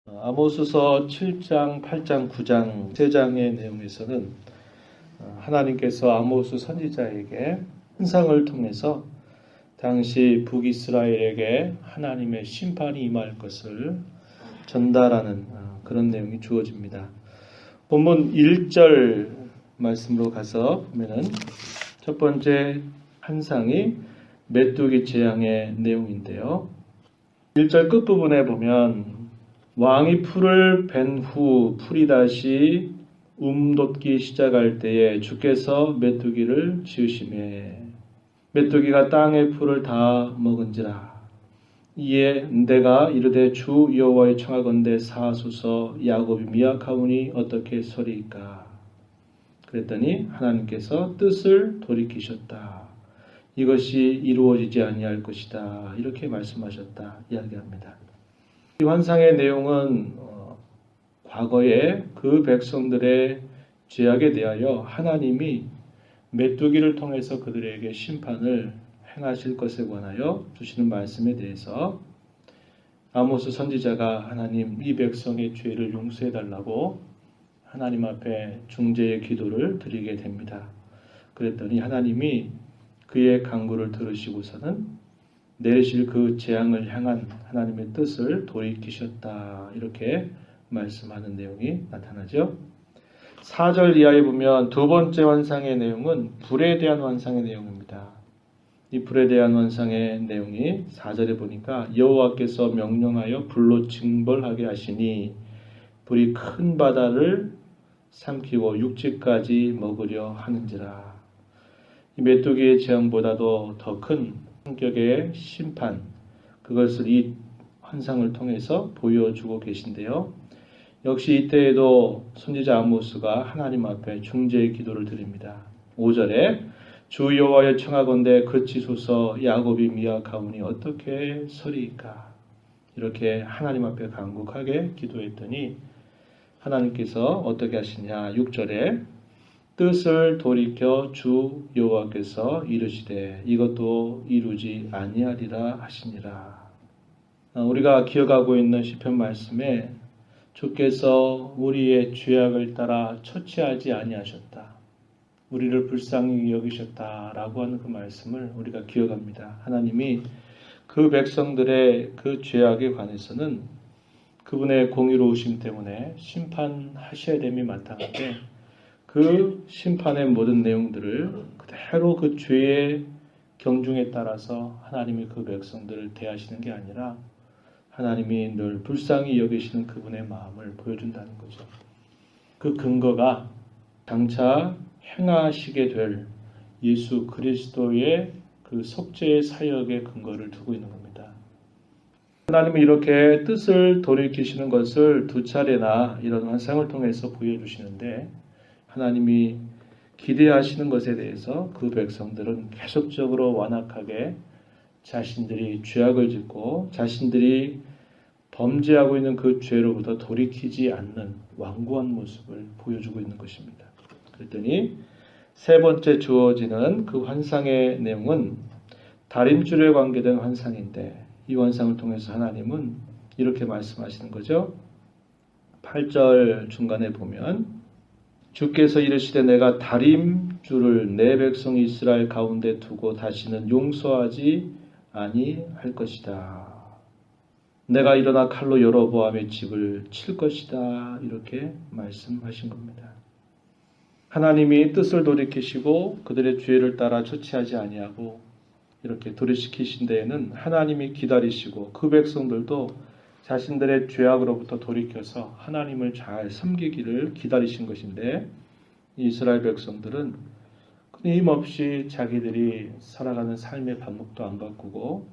아모스서 7장, 8장, 9장 세 장의 내용에서는 하나님께서 아모스 선지자에게 환상을 통해서 당시 북이스라엘에게 하나님의 심판이 임할 것을 전달하는 그런 내용이 주어집니다. 본문 1절 말씀으로 가서 보면은 첫 번째 환상이 메뚜기 재앙의 내용인데요. 1절 끝부분에 보면 왕이 풀을 벤 후 풀이 다시 돋기 시작할 때에 주께서 메뚜기를 지으시매 메뚜기가 땅의 풀을 다 먹은지라. 이에 내가 이르되 주 여호와의 청하건대 사하소서 야곱이 미약하오니 어떻게 서리이까. 그랬더니 하나님께서 뜻을 돌이키셨다. 이것이 이루어지지 아니할 것이다. 이렇게 말씀하셨다. 이야기합니다. 이 환상의 내용은 과거에 그 백성들의 죄악에 대하여 하나님이 메뚜기를 통해서 그들에게 심판을 행하실 것에 관하여 주시는 말씀에 대해서 아모스 선지자가 하나님 이 백성의 죄를 용서해 달라고 하나님 앞에 중재의 기도를 드리게 됩니다. 그랬더니 하나님이 그의 간구를 들으시고서는 내리실 그 재앙을 향한 하나님의 뜻을 돌이키셨다. 이렇게 말씀하는 내용이 나타나죠. 4절 이하에 보면 두 번째 환상의 내용은 불에 대한 환상의 내용입니다. 이 불에 대한 환상의 내용이 4절에 보니까 여호와께서 명령하여 불로 징벌하게 하시니 불이 큰 바다를 삼키고 육지까지 먹으려 하는지라. 이 메뚜기의 재앙보다도 더 큰 성격의 심판, 그것을 이 환상을 통해서 보여주고 계신데요. 역시 이때에도 선지자 아모스가 하나님 앞에 중재의 기도를 드립니다. 5절에 주 여호와의 청하건대 그치소서 야곱이 미약하오니 어떻게 서리이까. 이렇게 하나님 앞에 간곡하게 기도했더니 하나님께서 어떻게 하시냐. 6절에 뜻을 돌이켜 주 여호와께서 이르시되 이것도 이루지 아니하리라 하시니라. 우리가 기억하고 있는 시편 말씀에 주께서 우리의 죄악을 따라 처치하지 아니하셨다. 우리를 불쌍히 여기셨다라고 하는 그 말씀을 우리가 기억합니다. 하나님이 그 백성들의 그 죄악에 관해서는 그분의 공의로우심 때문에 심판하셔야 됨이 마땅한데 그 심판의 모든 내용들을 그대로 그 죄의 경중에 따라서 하나님이 그 백성들을 대하시는 게 아니라 하나님이 늘 불쌍히 여기시는 그분의 마음을 보여준다는 거죠. 그 근거가 장차 행하시게 될 예수 그리스도의 그 속죄의 사역의 근거를 두고 있는 겁니다. 하나님은 이렇게 뜻을 돌이키시는 것을 두 차례나 이런 환상을 통해서 보여주시는데 하나님이 기대하시는 것에 대해서 그 백성들은 계속적으로 완악하게 자신들이 죄악을 짓고 자신들이 범죄하고 있는 그 죄로부터 돌이키지 않는 완고한 모습을 보여주고 있는 것입니다. 그랬더니 세 번째 주어지는 그 환상의 내용은 다림줄에 관계된 환상인데 이 환상을 통해서 하나님은 이렇게 말씀하시는 거죠. 8절 중간에 보면 주께서 이르시되 내가 다림줄을 내 백성 이스라엘 가운데 두고 다시는 용서하지 아니할 것이다. 내가 일어나 칼로 여로보암의 집을 칠 것이다. 이렇게 말씀하신 겁니다. 하나님이 뜻을 돌이키시고 그들의 죄를 따라 처치하지 아니하고 이렇게 돌이키신 데에는 하나님이 기다리시고 그 백성들도 자신들의 죄악으로부터 돌이켜서 하나님을 잘 섬기기를 기다리신 것인데 이스라엘 백성들은 끊임없이 자기들이 살아가는 삶의 방법도 안 바꾸고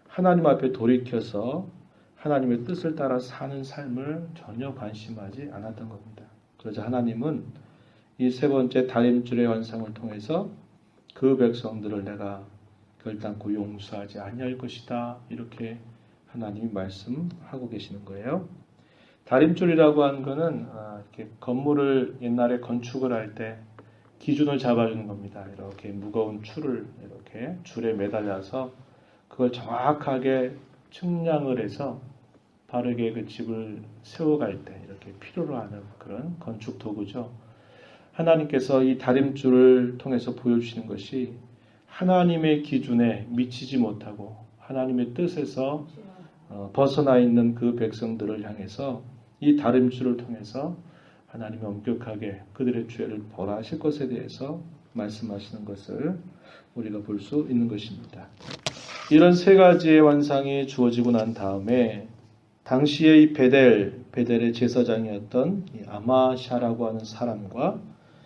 하나님 앞에 돌이켜서 하나님의 뜻을 따라 사는 삶을 전혀 관심하지 않았던 겁니다. 그러자 하나님은 이 세 번째 다림줄의 환상을 통해서 그 백성들을 내가 결단코 용서하지 아니할 것이다. 이렇게 하나님이 말씀하고 계시는 거예요. 다림줄이라고 하는 것은 이렇게 건물을 옛날에 건축을 할 때 기준을 잡아주는 겁니다. 이렇게 무거운 줄을 이렇게 줄에 매달려서 그걸 정확하게 측량을 해서 바르게 그 집을 세워갈 때 이렇게 필요로 하는 그런 건축 도구죠. 하나님께서 이 다림줄을 통해서 보여주시는 것이 하나님의 기준에 미치지 못하고 하나님의 뜻에서 벗어나 있는 그 백성들을 향해서 이 다림줄을 통해서 하나님이 엄격하게 그들의 죄를 벌하실 것에 대해서 말씀하시는 것을 우리가 볼 수 있는 것입니다. 이런 세 가지의 완상이 주어지고 난 다음에 당시의 이 베델의 제사장이었던 이 아마샤라고 하는 사람과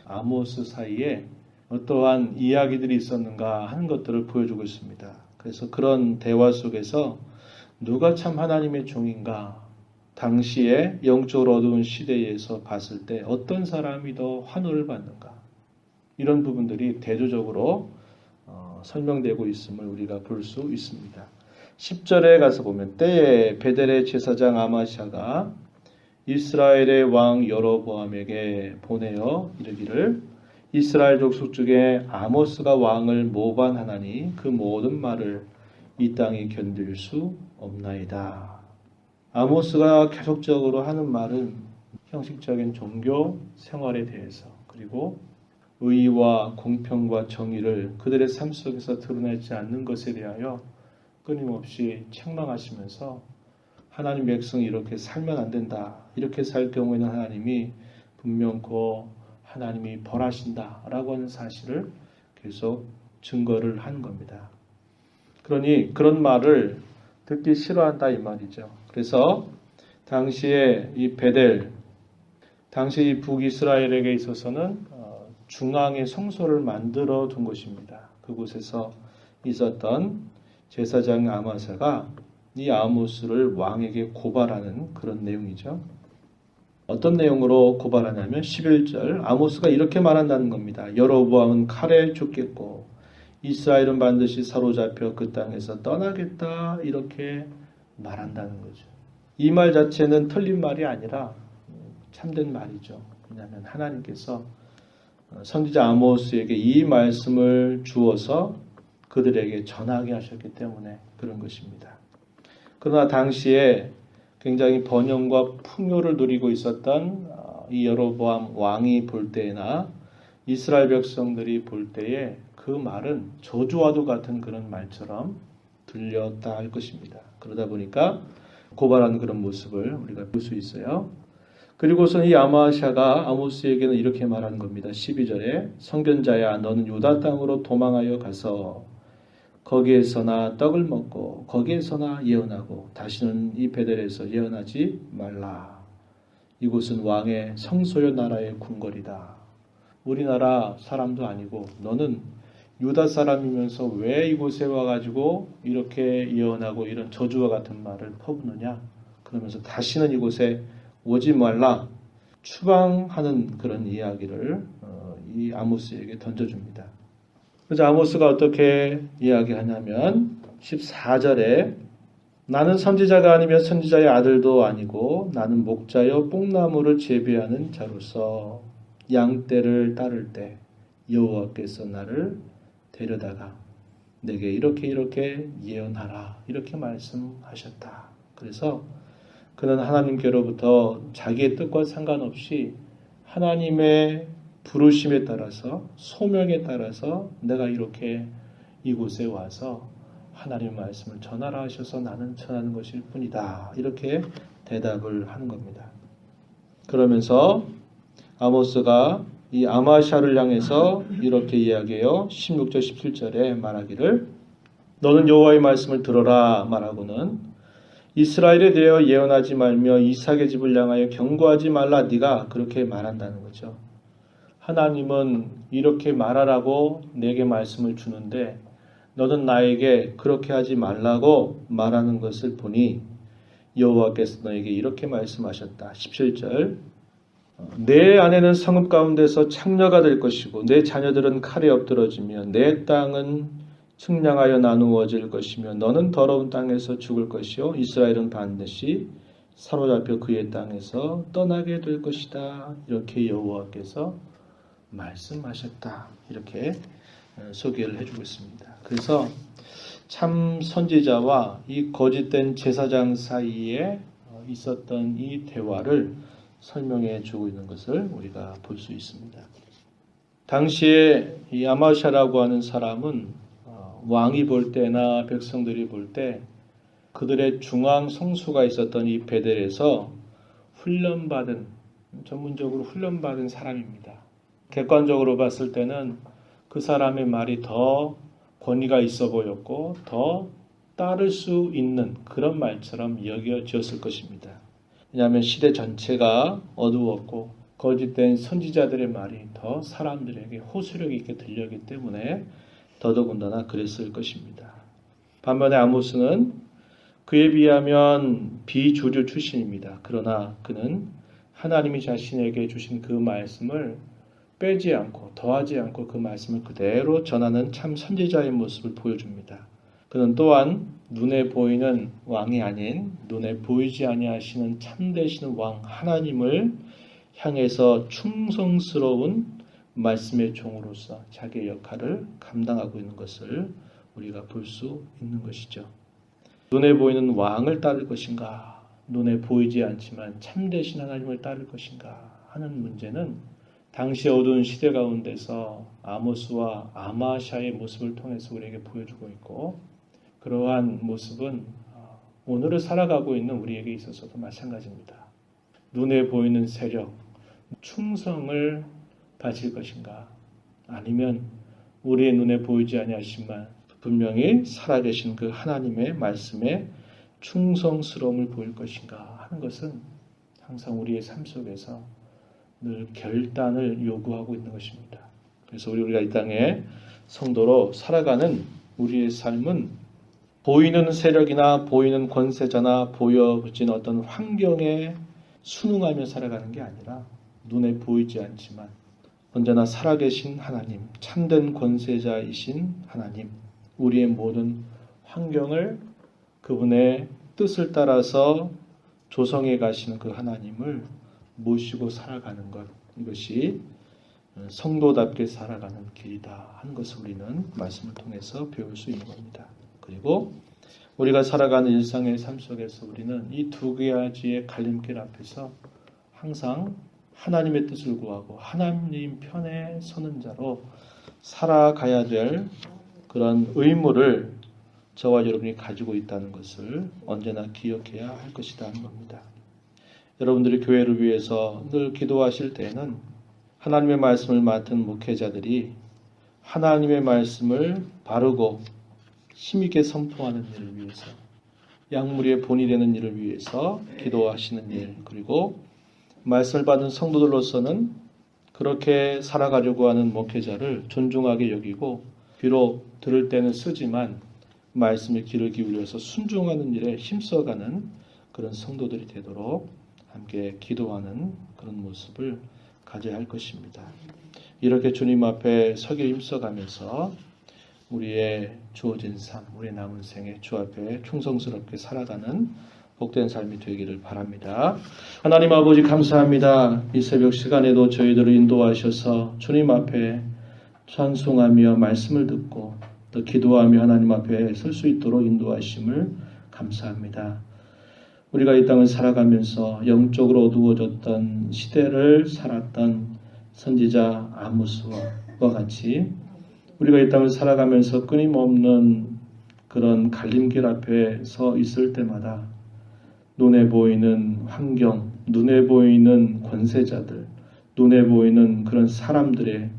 아모스 사이에 어떠한 이야기들이 있었는가 하는 것들을 보여주고 있습니다. 그래서 그런 대화 속에서 누가 참 하나님의 종인가, 당시에 영적으로 어두운 시대에서 봤을 때 어떤 사람이 더 환호를 받는가, 이런 부분들이 대조적으로 설명되고 있음을 우리가 볼 수 있습니다. 10절에 가서 보면 때에 베델의 제사장 아마샤가 이스라엘의 왕 여로보암에게 보내어 이르기를 이스라엘 족속 중에 아모스가 왕을 모반하나니 그 모든 말을 이 땅이 견딜 수 없나이다. 아모스가 계속적으로 하는 말은 형식적인 종교 생활에 대해서, 그리고 의와 공평과 정의를 그들의 삶 속에서 드러내지 않는 것에 대하여 끊임없이 책망하시면서 하나님 백성이 이렇게 살면 안 된다. 이렇게 살 경우에는 하나님이 분명코 하나님이 벌하신다라고 하는 사실을 계속 증거를 하는 겁니다. 그러니 그런 말을 듣기 싫어한다 이 말이죠. 그래서 당시에 이 베델, 당시 이 북이스라엘에게 있어서는 중앙의 성소를 만들어 둔 곳입니다. 그곳에서 있었던 제사장 아마사가 이 아모스를 왕에게 고발하는 그런 내용이죠. 어떤 내용으로 고발하냐면 11절 아모스가 이렇게 말한다는 겁니다. 여로보암은 칼에 죽겠고 이스라엘은 반드시 사로잡혀 그 땅에서 떠나겠다, 이렇게 말한다는 거죠. 이 말 자체는 틀린 말이 아니라 참된 말이죠. 왜냐하면 하나님께서 선지자 아모스에게 이 말씀을 주어서 그들에게 전하게 하셨기 때문에 그런 것입니다. 그러나 당시에 굉장히 번영과 풍요를 누리고 있었던 이 여로보암 왕이 볼 때나 이스라엘 백성들이 볼 때에 그 말은 저주와도 같은 그런 말처럼 들렸다 할 것입니다. 그러다 보니까 고발하는 그런 모습을 우리가 볼 수 있어요. 그리고선 이 아마샤가 아모스에게는 이렇게 말하는 겁니다. 12절에 선견자야, 너는 유다 땅으로 도망하여 가서 거기에서나 떡을 먹고 거기에서나 예언하고 다시는 이 베델에서 예언하지 말라. 이곳은 왕의 성소요 나라의 궁궐이다. 우리나라 사람도 아니고 너는 유다 사람이면서 왜 이곳에 와가지고 이렇게 예언하고 이런 저주와 같은 말을 퍼붓느냐. 그러면서 다시는 이곳에 오지 말라, 추방하는 그런 이야기를 이 아모스에게 던져줍니다. 그래서 아모스가 어떻게 이야기하냐면 14절에 나는 선지자가 아니며 선지자의 아들도 아니고 나는 목자여 뽕나무를 재배하는 자로서 양떼를 따를 때 여호와께서 나를 데려다가 내게 이렇게 예언하라, 이렇게 말씀하셨다. 그래서 그는 하나님께로부터 자기의 뜻과 상관없이 하나님의 부르심에 따라서, 소명에 따라서 내가 이렇게 이곳에 와서 하나님의 말씀을 전하라 하셔서 나는 전하는 것일 뿐이다, 이렇게 대답을 하는 겁니다. 그러면서 아모스가 이 아마샤를 향해서 이렇게 이야기해요. 16절 17절에 말하기를 너는 여호와의 말씀을 들어라 말하고는 이스라엘에 대하여 예언하지 말며 이삭의 집을 향하여 경고하지 말라, 네가 그렇게 말한다는 거죠. 하나님은 이렇게 말하라고 내게 말씀을 주는데 너는 나에게 그렇게 하지 말라고 말하는 것을 보니 여호와께서 너에게 이렇게 말씀하셨다. 17절 내 아내는 성읍 가운데서 창녀가 될 것이고 내 자녀들은 칼에 엎드러지며 내 땅은 측량하여 나누어질 것이며 너는 더러운 땅에서 죽을 것이요 이스라엘은 반드시 사로잡혀 그의 땅에서 떠나게 될 것이다. 이렇게 여호와께서 말씀하셨다. 이렇게 소개를 해주고 있습니다. 그래서 참 선지자와 이 거짓된 제사장 사이에 있었던 이 대화를 설명해 주고 있는 것을 우리가 볼 수 있습니다. 당시에 이 아마샤라고 하는 사람은 왕이 볼 때나 백성들이 볼 때 그들의 중앙 성수가 있었던 이 베델에서 전문적으로 훈련받은 사람입니다. 객관적으로 봤을 때는 그 사람의 말이 더 권위가 있어 보였고 더 따를 수 있는 그런 말처럼 여겨졌을 것입니다. 왜냐하면 시대 전체가 어두웠고 거짓된 선지자들의 말이 더 사람들에게 호소력 있게 들렸기 때문에 더더군다나 그랬을 것입니다. 반면에 아모스는 그에 비하면 비주류 출신입니다. 그러나 그는 하나님이 자신에게 주신 그 말씀을 빼지 않고 더하지 않고 그 말씀을 그대로 전하는 참 선지자의 모습을 보여줍니다. 그는 또한 눈에 보이는 왕이 아닌 눈에 보이지 아니하시는 참되시는 왕 하나님을 향해서 충성스러운 말씀의 종으로서 자기의 역할을 감당하고 있는 것을 우리가 볼 수 있는 것이죠. 눈에 보이는 왕을 따를 것인가, 눈에 보이지 않지만 참되신 하나님을 따를 것인가 하는 문제는 당시 어두운 시대 가운데서 아모스와 아마샤의 모습을 통해서 우리에게 보여주고 있고, 그러한 모습은 오늘을 살아가고 있는 우리에게 있어서도 마찬가지입니다. 눈에 보이는 세력, 충성을 바칠 것인가, 아니면 우리의 눈에 보이지 아니하시지만 분명히 살아계신 그 하나님의 말씀에 충성스러움을 보일 것인가 하는 것은 항상 우리의 삶 속에서 늘 결단을 요구하고 있는 것입니다. 그래서 우리가 이 땅에 성도로 살아가는 우리의 삶은 보이는 세력이나 보이는 권세자나 보여진 어떤 환경에 순응하며 살아가는 게 아니라 눈에 보이지 않지만 언제나 살아계신 하나님, 참된 권세자이신 하나님, 우리의 모든 환경을 그분의 뜻을 따라서 조성해 가시는 그 하나님을 모시고 살아가는 것, 이것이 성도답게 살아가는 길이다 하는 것을 우리는 말씀을 통해서 배울 수 있는 겁니다. 그리고 우리가 살아가는 일상의 삶 속에서 우리는 이 두 가지의 갈림길 앞에서 항상 하나님의 뜻을 구하고 하나님 편에 서는 자로 살아가야 될 그런 의무를 저와 여러분이 가지고 있다는 것을 언제나 기억해야 할 것이다 하는 겁니다. 여러분들이 교회를 위해서 늘 기도하실 때에는 하나님의 말씀을 맡은 목회자들이 하나님의 말씀을 바르고 힘있게 선포하는 일을 위해서, 양무리의 본이 되는 일을 위해서 기도하시는 일, 그리고 말씀을 받은 성도들로서는 그렇게 살아가려고 하는 목회자를 존중하게 여기고, 비록 들을 때는 쓰지만 말씀에 귀를 기울여서 순종하는 일에 힘써가는 그런 성도들이 되도록 함께 기도하는 그런 모습을 가져야 할 것입니다. 이렇게 주님 앞에 서기를 힘써가면서 우리의 주어진 삶, 우리의 남은 생에 주 앞에 충성스럽게 살아가는 복된 삶이 되기를 바랍니다. 하나님 아버지 감사합니다. 이 새벽 시간에도 저희들을 인도하셔서 주님 앞에 찬송하며 말씀을 듣고 또 기도하며 하나님 앞에 설 수 있도록 인도하심을 감사합니다. 우리가 이 땅을 살아가면서 영적으로 어두워졌던 시대를 살았던 선지자 아모스와 같이 우리가 이 땅을 살아가면서 끊임없는 그런 갈림길 앞에 서 있을 때마다 눈에 보이는 환경, 눈에 보이는 권세자들, 눈에 보이는 그런 사람들의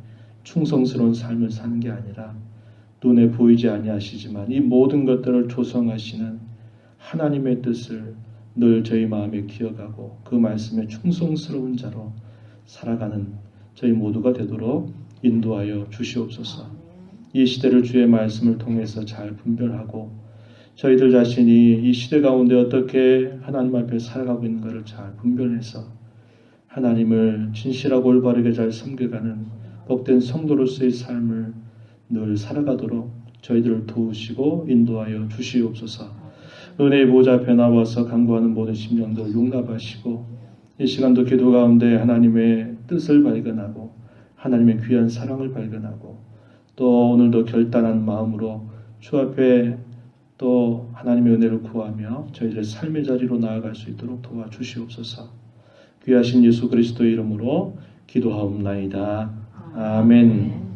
충성스러운 삶을 사는 게 아니라 눈에 보이지 아니하시지만 이 모든 것들을 조성하시는 하나님의 뜻을 늘 저희 마음에 기억하고 그 말씀에 충성스러운 자로 살아가는 저희 모두가 되도록 인도하여 주시옵소서. 이 시대를 주의 말씀을 통해서 잘 분별하고 저희들 자신이 이 시대 가운데 어떻게 하나님 앞에 살아가고 있는가를 잘 분별해서 하나님을 진실하고 올바르게 잘 섬겨가는 복된 성도로서의 삶을 늘 살아가도록 저희들을 도우시고 인도하여 주시옵소서. 은혜의 보좌 앞에 나와서 간구하는 모든 심령들을 용납하시고 이 시간도 기도 가운데 하나님의 뜻을 발견하고 하나님의 귀한 사랑을 발견하고 또 오늘도 결단한 마음으로 주 앞에 또 하나님의 은혜를 구하며 저희들의 삶의 자리로 나아갈 수 있도록 도와주시옵소서. 귀하신 예수 그리스도의 이름으로 기도하옵나이다. 아멘.